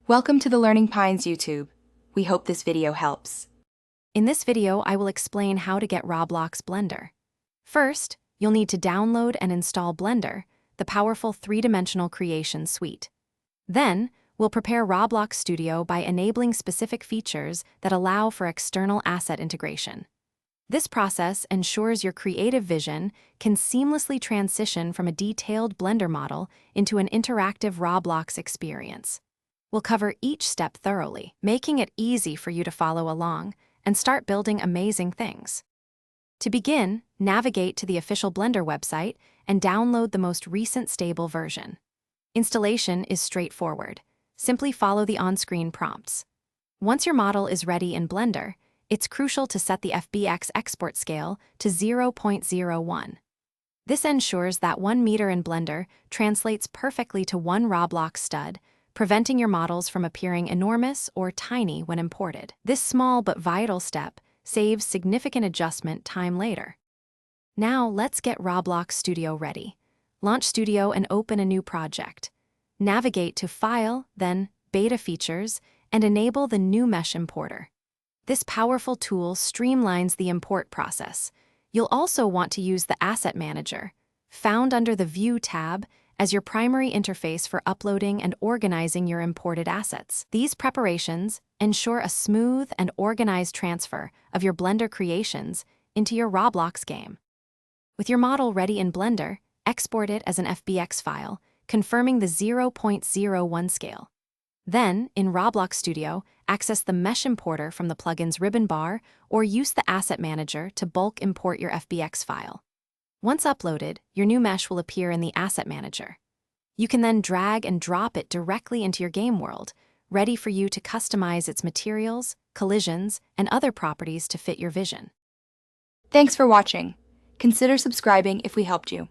Welcome to the Learning Pines YouTube. We hope this video helps. In this video, I will explain how to get Roblox Blender. First, you'll need to download and install Blender, the powerful three-dimensional creation suite. Then, we'll prepare Roblox Studio by enabling specific features that allow for external asset integration. This process ensures your creative vision can seamlessly transition from a detailed Blender model into an interactive Roblox experience. We'll cover each step thoroughly, making it easy for you to follow along and start building amazing things. To begin, navigate to the official Blender website and download the most recent stable version. Installation is straightforward. Simply follow the on-screen prompts. Once your model is ready in Blender, it's crucial to set the FBX export scale to 0.01. This ensures that 1 meter in Blender translates perfectly to 1 Roblox stud, preventing your models from appearing enormous or tiny when imported. This small but vital step saves significant adjustment time later. Now let's get Roblox Studio ready. Launch Studio and open a new project. Navigate to File, then Beta Features, and enable the new Mesh Importer. This powerful tool streamlines the import process. You'll also want to use the Asset Manager, found under the View tab, as your primary interface for uploading and organizing your imported assets. These preparations ensure a smooth and organized transfer of your Blender creations into your Roblox game. With your model ready in Blender, export it as an FBX file, confirming the 0.01 scale. Then, in Roblox Studio, access the Mesh Importer from the plugin's ribbon bar or use the Asset Manager to bulk import your FBX file. Once uploaded, your new mesh will appear in the Asset Manager. You can then drag and drop it directly into your game world, ready for you to customize its materials, collisions, and other properties to fit your vision. Thanks for watching. Consider subscribing if we helped you.